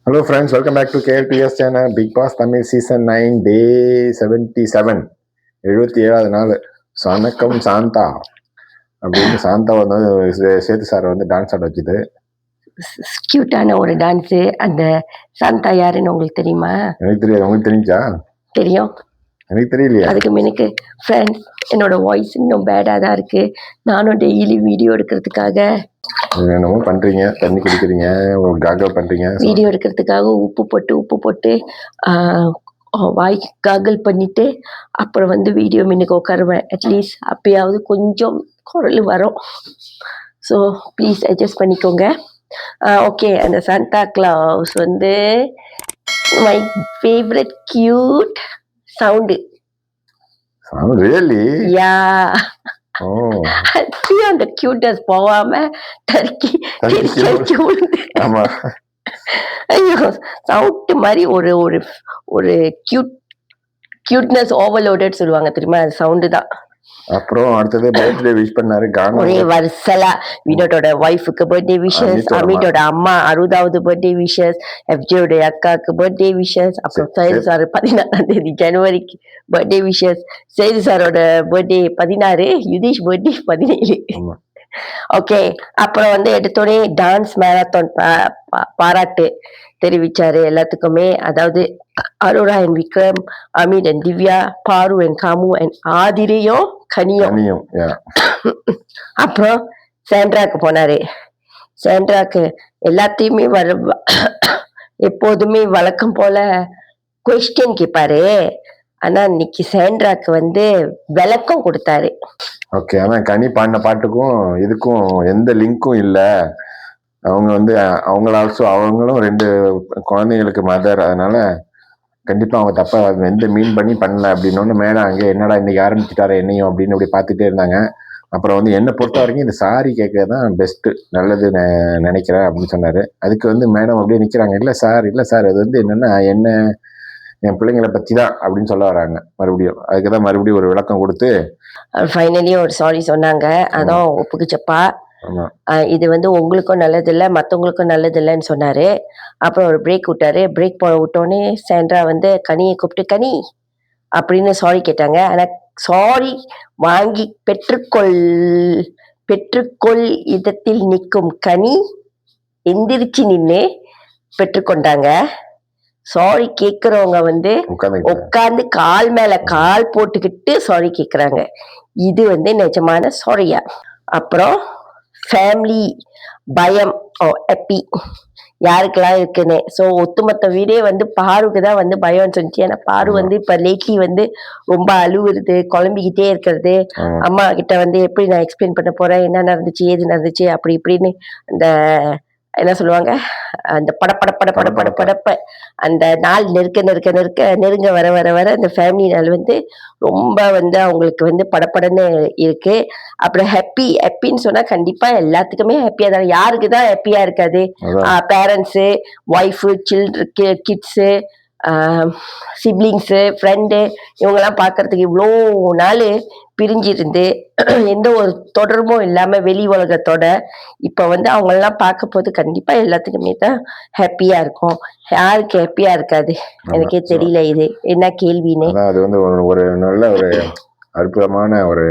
Hello friends, welcome back to KLPS channel. Big Boss Tamil season 9 day 77. 77வது நாள். வணக்கம் சாந்தா அப்படின்னு சாந்தா வந்து சேது சார் வந்து டான்ஸ் ஆட வச்சுது. கியூட்டான ஒரு டான்ஸு. அந்த சாந்தா யாருன்னு உங்களுக்கு தெரியுமா? எனக்கு தெரியாது. உங்களுக்கு தெரிஞ்சா? தெரியும். எனக்கு தெரியலையா? அதுக்கு முன்னுக்கு ஃப்ரெண்ட்ஸ், என்னோட வாய்ஸ் இன்னும் பேடாக தான் இருக்கு. நானும் டெய்லி வீடியோ எடுக்கிறதுக்காக என்னமோ பண்றீங்க, தண்ணி குடிக்கிறீங்க, காகல் பண்றீங்க. வீடியோ எடுக்கிறதுக்காக உப்பு போட்டு வாய் காகல் பண்ணிட்டு அப்புறம் வந்து வீடியோ முன்னுக்கு உட்காருவேன். அட்லீஸ்ட் அப்பயாவது கொஞ்சம் குரல் வரும். ஸோ ப்ளீஸ் அட்ஜஸ்ட் பண்ணிக்கோங்க. ஓகே, அந்த சாந்தா கிளாஸ் வந்து my favourite cute sound. Really? Yeah. அந்த கியூட்னஸ் போகாம டர்க்கி ஆமா. ஐயோ, சவுண்ட் மாதிரி ஒரு ஒரு ஒரு கியூட்னஸ் ஓவர்லோடட் சொல்லுவாங்க தெரியுமா, அது சவுண்டு தான். அப்புறம் அடுத்தது பர்த்டே விஷ் பண்ணாரு. ஒரே வருஷலா வினோட்டோட ஒய்ஃபுக்கு பர்த்டே விஷஸ், அமிட்டோட அம்மா 60வது பர்த்டே விஷஸ், எஃப்ஜேயோட அக்காவுக்கு பர்த்டே விஷஸ், அப்புறம் சைது சார் 14ஆம் தேதி ஜனவரிக்கு பர்த்டே விஷஸ், சைது சாரோட பர்த்டே 16, யுதீஷ் பர்த்டே 17. ஓகே, அப்புறம் வந்து எடுத்தோடனே டான்ஸ் மேரத்தான் பாராட்டு தெரிவிச்சாரு எல்லாத்துக்குமே. அதாவது அரோரா அண்ட் விக்ரம், அமித் அண்ட் திவ்யா, பாரு அண்ட் காமு அண்ட் ஆதிரையும் கனியும். அப்புறம் சாண்ட்ராக்கு போனாரு. சாண்ட்ராக்கு எல்லாத்தையுமே எப்போதுமே வழக்கம் போல கொஸ்டின் கேட்பாரு. ஆனா இன்னைக்கு சாண்ட்ராக்கு வந்து விளக்கம் கொடுத்தாரு. ஓகே, ஆனா கனி பாடின பாட்டுக்கும் இதுக்கும் எந்த லிங்க்கும் இல்லை. அவங்க வந்து அவங்களும் 2 குழந்தைங்களுக்கு மதர். அதனால கண்டிப்பா அவங்க தப்பா எந்த மீன் பண்ணி பண்ணல அப்படின்னு மேடம் அங்கே என்னடா இன்னைக்கு ஆரம்பிச்சுட்டாரு என்னையும் அப்படின்னு அப்படி பார்த்துட்டே இருந்தாங்க. அப்புறம் வந்து என்னை பொறுத்த வரைக்கும் இந்த சாரி கேட்கறது தான் பெஸ்ட்டு, நல்லது நினைக்கிறேன் அப்படின்னு சொன்னாரு. அதுக்கு வந்து மேடம் அப்படியே நிற்கிறாங்க. இல்லை சார் அது வந்து என்னன்னா என் பிள்ளைங்களை பற்றி தான் அப்படின்னு சொல்ல வராங்க. மறுபடியும் அதுக்கு தான் மறுபடியும் ஒரு விளக்கம் கொடுத்து ஃபைனலி ஒரு சாரி சொன்னாங்க. அதான் ஒப்புக்குச்சப்பா. இது வந்து உங்களுக்கும் நல்லது இல்லை, மற்றவங்களுக்கும் நல்லது இல்லைன்னு சொன்னாரு. அப்புறம் ஒரு பிரேக் விட்டாரு. பிரேக் விட்டோடனே சாண்ட்ரா வந்து கனியை கூப்பிட்டு கனி அப்படின்னு சாரி கேட்டாங்க. ஆனால் சாரி வாங்கி பெற்றுக்கொள் இதத்தில் நிற்கும் கனி எந்திரிச்சு நின்று பெற்றுக்கொண்டாங்க. சாரி கேட்குறவங்க வந்து உட்காந்து கால் மேல கால் போட்டுக்கிட்டு சாரி கேட்குறாங்க. இது வந்து நிஜமான சாரியா? அப்புறம் ஃபேமிலி பயம் ஹாப்பி யாருக்கெல்லாம் இருக்குன்னு. ஸோ ஒத்துமொத்த வீடே வந்து பாருக்கு தான் வந்து பயம்னு சொன்னிச்சு. ஏன்னா பாரு வந்து இப்போ லேட்லி வந்து ரொம்ப அழுவுறது, குழம்பிக்கிட்டே இருக்கிறது. அம்மா கிட்ட வந்து எப்படி நான் எக்ஸ்பிளைன் பண்ண போறேன், என்ன நடந்துச்சு ஏது நடந்துச்சு அப்படி இப்படின்னு அந்த என்ன சொல்லுவாங்க, அந்த படப்ப அந்த நாள் நெருங்க வர அந்த ஃபேமிலி நாள் வந்து ரொம்ப வந்து அவங்களுக்கு வந்து படப்படன்னு இருக்கு. அப்புறம் ஹாப்பின்னு சொன்னா கண்டிப்பா எல்லாத்துக்குமே ஹாப்பியா தான். யாருக்கு தான் ஹாப்பியா இருக்காது? Parents, wife, kids, siblings, friend இவங்கெல்லாம் பார்க்கறதுக்கு இவ்வளோ நாள் பிரிஞ்சிருந்து எந்த ஒரு தொடர்பும் இல்லாமல் வெளி உலகத்தோட இப்போ வந்து அவங்களெல்லாம் பார்க்க போது கண்டிப்பாக எல்லாத்துக்குமே தான் ஹாப்பியாக இருக்கும். யாருக்கு ஹாப்பியாக இருக்காது? எனக்கே தெரியல இது என்ன கேள்வின்னு. அது வந்து ஒரு நல்ல ஒரு அற்புதமான ஒரு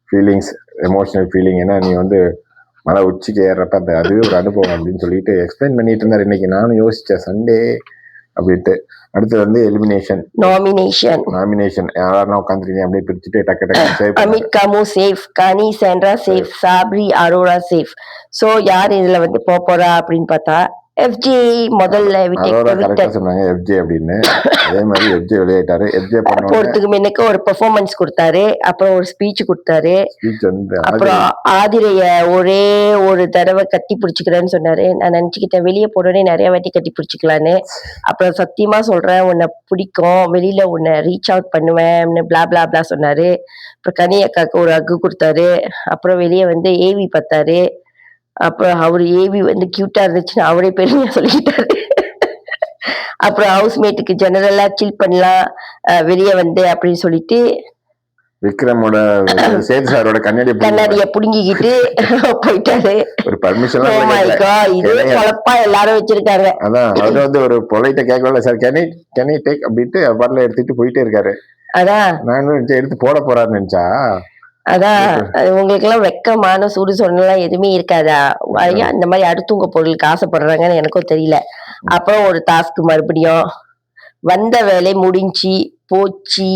ஃபீலிங்ஸ், எமோஷனல் ஃபீலிங். ஏன்னா நீ வந்து மலை உச்சிக்கு ஏறப்ப அதுவே ஒரு அனுபவம் அப்படின்னு சொல்லிட்டு எக்ஸ்பிளைன் பண்ணிட்டு இருந்தார். இன்னைக்கு நானும் யோசிச்சேன் சண்டே அப்படின்ட்டு. அடுத்து வந்து நாமினேஷன் யாரெல்லாம் உட்காந்துருக்கீங்க அப்படியே பிரிச்சுட்டு டக்கு Amit Kamu safe, Kani Sandra safe, Sabri Arora safe. So யார் இதுல வந்து போறா அப்படின்னு பார்த்தா எஃப்ஜே முதல்ல சொன்னாங்க எஃப்ஜே அப்படின்னு. அதே மாதிரி எஃப்ஜே விளையாட்டாரு. எஃப்ஜே போறதுக்கு முன்னுக்கு ஒரு பெர்ஃபார்மன்ஸ் கொடுத்தாரு. அப்புறம் ஒரு ஸ்பீச் கொடுத்தாரு. அப்புறம் ஆதிரைய ஒரே ஒரு தடவை கட்டி பிடிச்சிக்கிறேன்னு சொன்னாரு. நான் நினைச்சுக்கிட்டேன் வெளியே போனோடனே நிறைய வாட்டி கட்டி பிடிச்சிக்கலான்னு. அப்புறம் சத்தியமா சொல்றேன் உன்னை பிடிக்கும், வெளியில உன்னை ரீச் அவுட் பண்ணுவேன் பிளா பிளா பிளா சொன்னாரு. அப்புறம் கனி அக்காவுக்கு ஒரு அக்கு கொடுத்தாரு. அப்புறம் வெளியே வந்து ஏவி பார்த்தாரு. அப்புறம் அவர் ஏவி வந்து கியூட்டா இருந்துச்சுன்னு அவரே பெருமையா சொல்லிக்கிட்டாரு. அப்புறம் ஹவுஸ்மேட்டுக்கு ஜெனரலா சில் பண்ணலாம் வெளியே வந்து அப்படின்னு சொல்லிட்டு விக்ரமோட சேது சாரோட கண்ணாடிய புடுங்கிக்கிட்டு போயிட்டாரு. ஒரு பர்மிஷன் Oh my God, இதே பொழப்பா எல்லாரும் வச்சிருக்காங்க. அதான் அவரு வந்து ஒரு பொலைட்ட கேட்கல, சார் கேன் ஐ டேக் அப்படின்ட்டு பாட்டில எடுத்துட்டு போயிட்டே இருக்காரு. அதான் நானும் எடுத்து போட போறாருன்னு நினைச்சா அதான் உங்களுக்கு எல்லாம் வெக்கமான சூடு சொன்னெல்லாம் எதுவுமே இருக்காதா? ஐயா இந்த மாதிரி அடுத்தவங்க பொருளுக்கு ஆசைப்படுறாங்கன்னு எனக்கும் தெரியல. அப்புறம் ஒரு டாஸ்க் மறுபடியும் வந்த வேலை முடிஞ்சு போச்சு.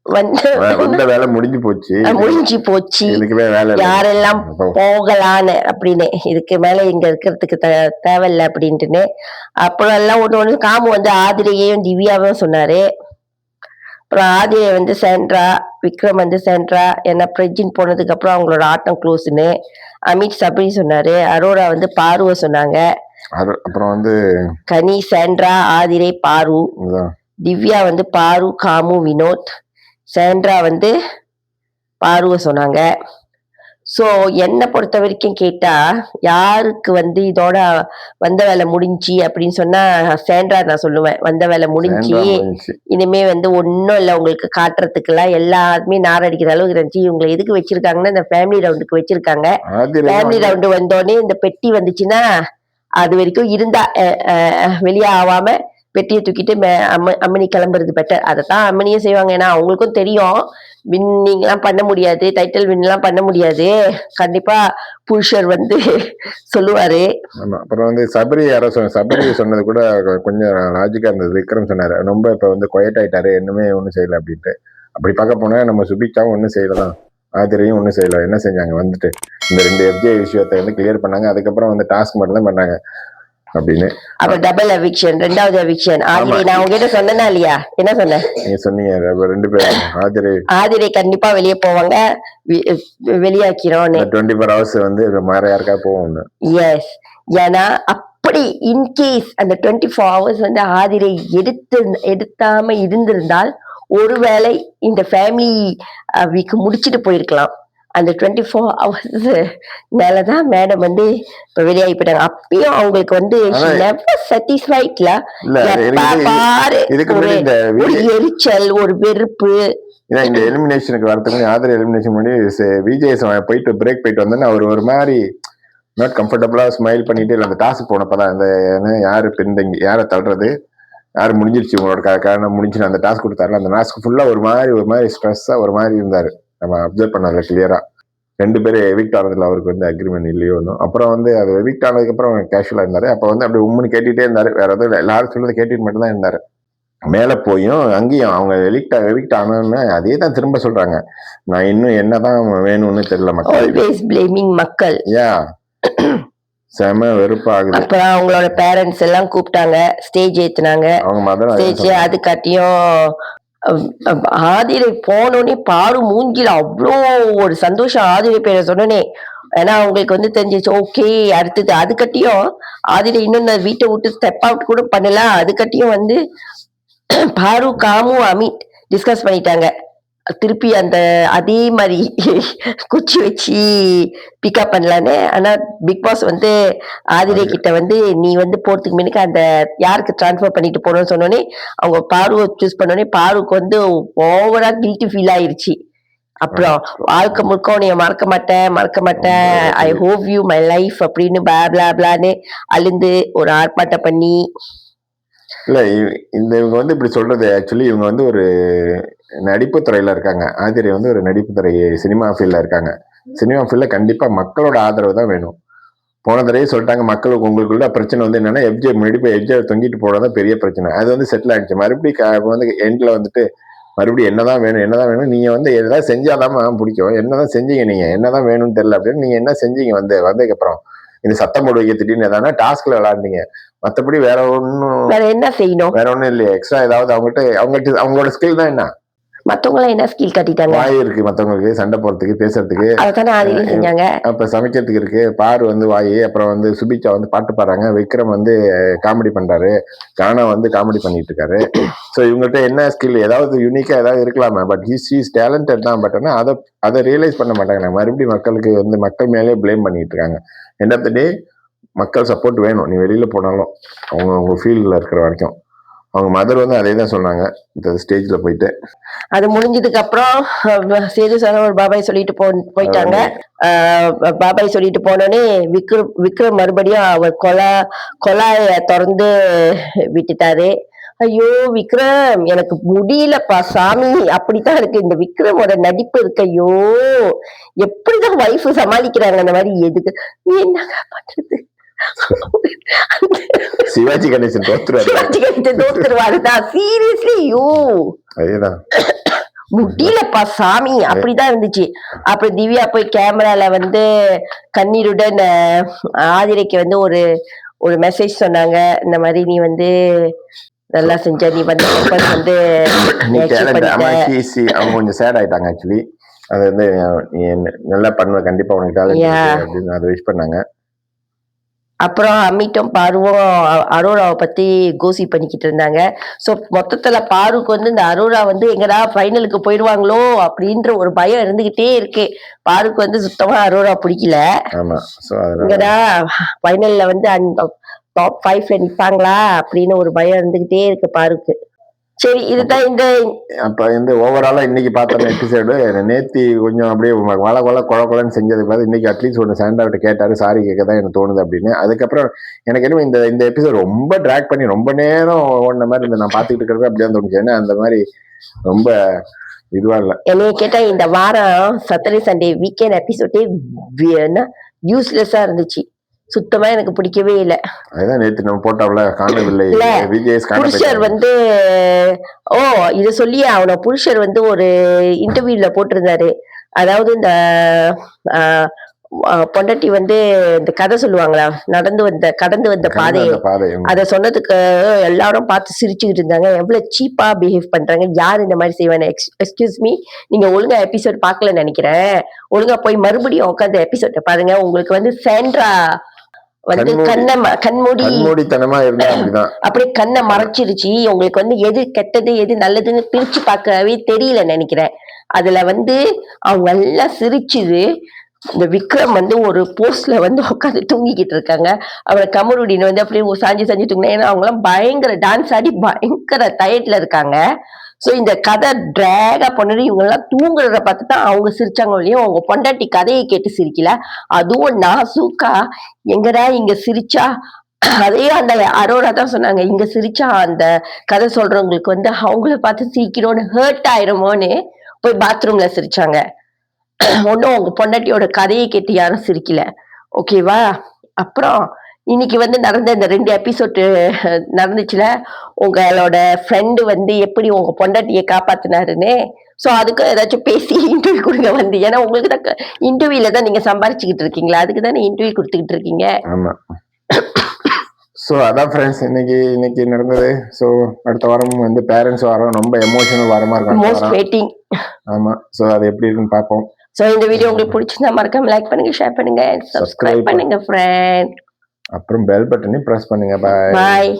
வந்த வேலை முடிஞ்சு போச்சு. முடிஞ்சு போச்சு. இதுக்குமே வேலை யாரெல்லாம் போகலான்னு அப்படின்னு இதுக்கு மேல இங்க இருக்கிறதுக்கு தேவையில்லை அப்படின்ட்டுன்னு அப்புறம் எல்லாம் ஒண்ணு காமு வந்து ஆதிரையையும் திவ்யாவும் சொன்னாரு. அப்புறம் ஆதிரை வந்து சென்ட்ரா, விக்ரம் வந்து சென்ட்ரா, ஏன்னா பிரஜின் போனதுக்கு அப்புறம் அவங்களோட ஆட்டம் க்ளோஸ்னு. அமித் சபரி சொன்னாரு. அரோரா வந்து பாருவ சொன்னாங்க. அப்புறம் வந்து கனி, சென்ட்ரா, ஆதிரை, பாரு. திவ்யா வந்து பாரு, காமு, வினோத். சென்ட்ரா வந்து பாருவ சொன்னாங்க. ஸோ என்னை பொறுத்த வரைக்கும் கேட்டா யாருக்கு வந்து இதோட வந்த வேலை முடிஞ்சு அப்படின்னு சொன்னா சேண்ட்ரா நான் சொல்லுவேன். வந்த வேலை முடிஞ்சு இனிமே வந்து ஒன்னும் இல்லை உங்களுக்கு காட்டுறதுக்குலாம், எல்லாருமே நாரடிக்கிற அளவுக்கு இருந்துச்சு. இவங்களை எதுக்கு வச்சிருக்காங்கன்னா இந்த ஃபேமிலி ரவுண்டுக்கு வச்சிருக்காங்க. ஃபேமிலி ரவுண்டு வந்தோடனே இந்த பெட்டி வந்துச்சுன்னா அது வரைக்கும் இருந்தா வெளியே ஆகாம பெட்டியை தூக்கிட்டு அம்மனி கிளம்புறது பெட்டர். அதைத்தான் அம்மனியும் செய்வாங்க. ஏன்னா அவங்களுக்கும் தெரியும் வின்னிங் எல்லாம் பண்ண முடியாது, டைட்டில் வின் எல்லாம் பண்ண முடியாது. கண்டிப்பா புருஷர் வந்து சொல்லுவாரு. அப்புறம் வந்து சபரி யாரோ சபரி சொன்னது கூட கொஞ்சம் லாஜிக்கா இருந்தது. விக்ரம் சொன்னாரு ரொம்ப இப்ப வந்து குவைட் ஆயிட்டாரு, இன்னுமே ஒண்ணும் செய்யல அப்படின்ட்டு. அப்படி பார்க்க போனா நம்ம சுபிக்ஷாவும் ஒன்னும் செய்யலாம், ஆதிரையும் ஒன்றும் செய்யல. என்ன செஞ்சாங்க வந்துட்டு இந்த 2 FJ விஷயத்தை வந்து கிளியர் பண்ணாங்க. அதுக்கப்புறம் வந்து டாஸ்க் மட்டும் தான் பண்ணாங்க அப்படின்னு. அப்ப டபுள் எவிக்ஷன், 2வது எவிக்ஷன். ஆதிரை நான் உங்ககிட்ட சொன்னேனா இல்லையா? என்ன சொன்னேன்? நீங்க சொன்னீங்க 2 பேரும் ஆதிரை கண்டிப்பா வெளியே போவாங்க, வெளியாக்கிறோம் 24 hours வந்து வேற யாருக்கா போவோம். எஸ், ஏன்னா அப்படி இன்கேஸ் அந்த 24 hours வந்து ஆதிரை எடுத்தாம இருந்திருந்தால் ஒருவேளை இந்த ஃபேமிலி வீக் முடிச்சுட்டு போயிருக்கலாம். அந்த 24 hours மேலதான் மேடம் வந்து இப்ப வெளியாகி போயிட்டாங்க. அப்பயும் அவங்களுக்கு வந்து சாட்டிஸ்ஃபைட்ல பாரு ஒரு எரிச்சல், ஒரு வெறுப்பு. இந்த எலிமினேஷனுக்கு வரதுக்கு ஆதிரை எலிமினேஷன் பண்ணி விஜய் போயிட்டு பிரேக் போயிட்டு வந்தோன்னு அவர் ஒரு மாதிரி நாட் கம்ஃபர்டபுளா ஸ்மைல் பண்ணிட்டு இல்லை அந்த டாஸ்க் போனப்பதான் அந்த யாரு பின்தங்கி யாரை தள்ளுறது, யாரு முடிஞ்சிருச்சு உங்களோட காரணம் முடிஞ்சுன்னு அந்த டாஸ்க் கொடுத்தாரு. அந்த டாஸ்க் ஃபுல்லா ஒரு மாதிரி ஸ்ட்ரெஸ்ஸா ஒரு மாதிரி இருந்தாரு. நம்ம அப்சர்வ் பண்ணல கிளியரா. 2 பேரும் எவிக்ட் ஆனதுல அவருக்கு வந்து அக்ரிமெண்ட் இல்லையோ. அப்புறம் வந்து அது எவிக்ட் ஆனதுக்கு அப்புறம் கேஷுவலா இருந்தாரு. அப்ப வந்து அப்படி உம்முன்னு கேட்டுட்டே இருந்தாரு. வேற எதுவும் எல்லாரும் சொல்றது கேட்டுட்டு மட்டும் தான் இருந்தாரு. மேல போயும் அங்கேயும் அவங்க எவிக்ட் ஆனோன்னு அதே தான் திரும்ப சொல்றாங்க. நான் இன்னும் என்னதான் வேணும்னு தெரியல மக்கள். செம வெறுப்பாகுது. அப்புறம் அவங்களோட பேரண்ட்ஸ் எல்லாம் கூப்பிட்டாங்க, ஸ்டேஜ் ஏத்துனாங்க. அவங்க மதர் ஸ்டேஜ் அது காட்டியும் ஆதிரை போனோடனே பாரு மூஞ்சில அவ்வளோ ஒரு சந்தோஷம். ஆதிரை பேரை சொன்னோன்னே, ஏன்னா அவங்களுக்கு வந்து தெரிஞ்சிச்சு ஓகே அடுத்தது. அது கட்டியும் ஆதிரை இன்னும் இந்த வீட்டை விட்டு ஸ்டெப் அவுட் கூட பண்ணல. அது கட்டியும் வந்து பாரு, காமு, அமித் டிஸ்கஸ் பண்ணிட்டாங்க. திருப்பி அந்த அதே மாதிரி குச்சி வச்சு பிக்கப் பண்ணலான்னு. ஆனா பிக் பாஸ் வந்து ஆதிரை கிட்ட வந்து நீ வந்து போறதுக்கு முன்னுக்கு அந்த யாருக்கு டிரான்ஸ்பர் பண்ணிட்டு போறோம்னு சொன்னோடனே அவங்க பாருவை சூஸ் பண்ணோடனே பாருக்கு வந்து ஓவரா கில்ட்டி ஃபீல் ஆயிருச்சு. அப்புறம் வாழ்க்கை முழுக்க உன்னைய மறக்க மாட்டேன், I hope you my life அப்படின்னு பிளான்னு அழுந்து ஒரு ஆர்ப்பாட்டம் பண்ணி. இல்ல இவங்க வந்து இப்படி சொல்றது ஆக்சுவலி இவங்க வந்து ஒரு நடிப்பு துறையில இருக்காங்க. ஆதிரை வந்து ஒரு நடிப்பு துறை சினிமா ஃபீல்ட்ல இருக்காங்க. சினிமா ஃபீல்ட்ல கண்டிப்பா மக்களோட ஆதரவு தான் வேணும். போன தடவை சொல்லிட்டாங்க மக்களுக்கு உங்களுக்குள்ள பிரச்சனை வந்து என்னன்னா எஃப்ஜே முன்னாடி போய் எஃப்ஜே தொங்கிட்டு போறதான் பெரிய பிரச்சனை. அது வந்து செட்டில் ஆயிடுச்சு. மறுபடியும் வந்து எண்ட்ல வந்துட்டு மறுபடியும் என்னதான் வேணும் நீங்க வந்து எதாவது செஞ்சாதான் பிடிக்கும். என்னதான் செஞ்சீங்க நீங்க, என்னதான் வேணும்னு தெரியல அப்படின்னு நீங்க என்ன செஞ்சீங்க வந்ததுக்கு அப்புறம் இந்த சத்தம் போடு வைக்க திடீர்னு எதாவது டாஸ்க்ல விளையாடுனீங்க. மற்றபடி வேற என்ன செய்யணும், வேற ஒண்ணும் இல்லையா எக்ஸ்ட்ரா ஏதாவது அவங்களோட ஸ்கில் தான் என்ன. மத்தவங்க என்ன ஸ்கில் காட்டிட்டாங்க? வாய் இருக்கு மத்தவங்களுக்கு, சண்டை போறதுக்கு, பேசுறதுக்கு, அப்ப சமைக்கிறதுக்கு இருக்கு. பாரு வந்து வாய். அப்புறம் வந்து சுபிக்ஷா வந்து பாட்டு பாடுறாங்க, விக்ரம் வந்து காமெடி பண்றாரு, கானா வந்து காமெடி பண்ணிட்டு இருக்காரு. ஸோ இவங்ககிட்ட என்ன ஸ்கில் ஏதாவது யூனிக்கா ஏதாவது இருக்கலாமா? பட் ஹீஸ் டேலண்டட் தான். பட் ஆனா அதை ரியலைஸ் பண்ண மாட்டாங்க. மறுபடியும் மக்களுக்கு வந்து மக்கள் மேலே பிளேம் பண்ணிட்டு இருக்காங்க. எண்ட் ஆஃப் த டே மக்கள் சப்போர்ட் வேணும். நீ வெளியில போனாலும் அவங்க ஃபீல்ட்ல இருக்கிற வரைக்கும் அவங்க மதர் வந்து அதே தான் சொன்னாங்க இந்த ஸ்டேஜ்ல போயிட்டு. அது முடிஞ்சதுக்கு அப்புறம் சேது சார் ஒரு பாபாய் சொல்லிட்டு போயிட்டாங்க. பாபாய் சொல்லிட்டு போனோடனே விக்ரம் மறுபடியும் அவர் கொலாய திறந்து விட்டுட்டாரு. ஐயோ விக்ரம் எனக்கு முடியலப்பா சாமி, அப்படித்தான் இருக்கு இந்த விக்ரமோட நடிப்பு இருக்கு. ஐயோ எப்படிதான் வைஃப் சமாளிக்கிறாங்க அந்த மாதிரி. எதுக்கு என்னங்க பண்றது? சிவாஜி கணேசன் தோத்துருவாருதான் சீரியஸ்லி. ஐயோ அதேதான் முடியலப்பா சாமி, அப்படிதான் இருந்துச்சு. அப்புறம் திவ்யா போய் கேமரால வந்து கண்ணீருடன் ஆதிரைக்கு வந்து ஒரு மெசேஜ் சொன்னாங்க. இந்த மாதிரி நீ வந்து நல்லா செஞ்ச, நீ வந்து அவங்க கொஞ்சம் சேட் ஆயிட்டாங்க ஆக்சுவலி. அது வந்து நீ நல்லா பண்ணுவ கண்டிப்பா உனக்கு அப்படின்னு அதை விஷ் பண்ணாங்க. அப்புறம் அம்மிட்டும் பாருவும் அரோராவை பத்தி கோசி பண்ணிக்கிட்டு இருந்தாங்க. ஸோ மொத்தத்துல பாருக்கு வந்து இந்த அரோரா வந்து எங்கடா ஃபைனலுக்கு போயிடுவாங்களோ அப்படின்ற ஒரு பயம் இருந்துகிட்டே இருக்கு. பாருக்கு வந்து சுத்தமா அரோரா பிடிக்கல. எங்கடா ஃபைனல்ல வந்து அந்த டாப் 5ல நிப்பாங்களா அப்படின்னு ஒரு பயம் இருந்துகிட்டே இருக்கு பாருக்கு. சரி இதுதான் அப்ப இந்த ஓவராலா இன்னைக்கு பார்த்த எபிசோடு. நேத்தி கொஞ்சம் அப்படியே கொலன்னு செஞ்சது பார்த்து இன்னைக்கு அட்லீஸ்ட் ஒன்று சாண்டாவிட்ட கேட்டாரு, சாரி கேட்கதான் எனக்கு தோணுது அப்படின்னு. அதுக்கப்புறம் எனக்கு என்ன இந்த எபிசோட் ரொம்ப டிராக் பண்ணி ரொம்ப நேரம் ஓடின மாதிரி நான் பார்த்துக்கிட்டு இருக்கிறது அப்படிதான் தோணுச்சு. ஏன்னா அந்த மாதிரி ரொம்ப இதுவா இல்லை. என்னைய கேட்டா இந்த வாரம் சாட்டர்டே சண்டே வீக்கெண்ட் எபிசோடே யூஸ்லெஸ்ஸா இருந்துச்சு. சுத்தமா எனக்கு பிடிக்கவே இல்லை. அதுதான் நேத்து நம்ம போட்டாவல காணவில்லை. புருஷர் வந்து இத சொல்லி அவன புருஷர் வந்து ஒரு இன்டர்வியூல போட்டிருந்தாரு. அதாவது இந்த பொண்டாட்டி வந்து இந்த கதை சொல்லுவாங்களா, கடந்து வந்த பாதையை, அத சொன்னதுக்கு எல்லாரும் பார்த்து சிரிச்சுக்கிட்டு இருந்தாங்க. எவ்வளவு சீப்பா பிஹேவ் பண்றாங்க, யார் இந்த மாதிரி செய்வாங்க. எக்ஸ்கியூஸ் மீ, நீங்க ஒழுங்கா எபிசோட் பார்க்கலன்னு நினைக்கிறேன். ஒழுங்கா போய் மறுபடியும் உட்காந்து எபிசோட பாருங்க. உங்களுக்கு வந்து சாண்ட்ரா வந்து கண்மூடித்தனமா இருந்தா அப்படியே கண்ணை மறைச்சிருச்சு. உங்களுக்கு வந்து எது கெட்டது எது நல்லதுன்னு பிரிச்சு பார்க்கவே தெரியல நினைக்கிறேன். அதுல வந்து அவங்க எல்லாம் சிரிச்சுது. இந்த விக்ரம் வந்து ஒரு போஸ்ட்ல வந்து உட்காந்து தூங்கிக்கிட்டு இருக்காங்க. அவரை கமருடின் வந்து அப்படியே சாஞ்சி தூங்கினா. ஏன்னா அவங்க எல்லாம் பயங்கர டான்ஸ் ஆடி பயங்கர டயர்ட்ல இருக்காங்க. சோ இந்த கதை டிராகா பண்ணி இவங்க எல்லாம் தூங்குறத பார்த்துதான் அவங்க சிரிச்சாங்க இல்லையோ, அவங்க பொண்டாட்டி கதையை கேட்டு சிரிக்கல. அதுவும் நாசூக்கா எங்கடா இங்க சிரிச்சா, அதே அந்த அரோரா தான் சொன்னாங்க, இங்க சிரிச்சா அந்த கதை சொல்றவங்களுக்கு வந்து அவங்கள பார்த்து சிரிக்கிறோன்னு ஹர்ட் ஆயிருமோன்னு போய் பாத்ரூம்ல சிரிச்சாங்க. ஒன்னும் உங்க பொண்டாட்டியோட கதையை கேட்டு யாரும் சிரிக்கல. ஓகேவா? அப்புறம் இன்னைக்கு வந்து நடந்த இந்த 2 எபிசோட் நடந்துச்சுல, உங்களோட ஃப்ரெண்டு வந்து எப்படி உங்க பொண்டாட்டியை காப்பாத்தினாருன்னு. சோ அதுக்கு ஏதாச்சும் பேசி இன்டர்வியூ கொடுங்க வந்து. ஏன்னா உங்களுக்கு தான் இன்டர்வியூல தான் நீங்க சம்பாரிச்சுக்கிட்டு இருக்கீங்களா, அதுக்கு தானே இன்டர்வியூ கொடுத்துக்கிட்டு இருக்கீங்க. ஆமா. ஸோ அதான் ஃப்ரெண்ட்ஸ் இன்னைக்கு நடந்தது. ஸோ அடுத்த வாரம் வந்து பேரண்ட்ஸ் வாரம், ரொம்ப எமோஷனல் வாரமா இருக்கும். ஆமா. ஸோ அது எப்படி இருக்குன்னு பார்ப்போம். ஸோ இந்த வீடியோ உங்களுக்கு பிடிச்சிருந்தா மறக்காம லைக் பண்ணுங்க, ஷேர் பண்ணுங்க, சப்ஸ்கிரைப் பண்ணுங்க ஃப்ரெண்ட். அப்புறம் பெல் பட்டனையும் பிரஸ் பண்ணுங்க. பாய்.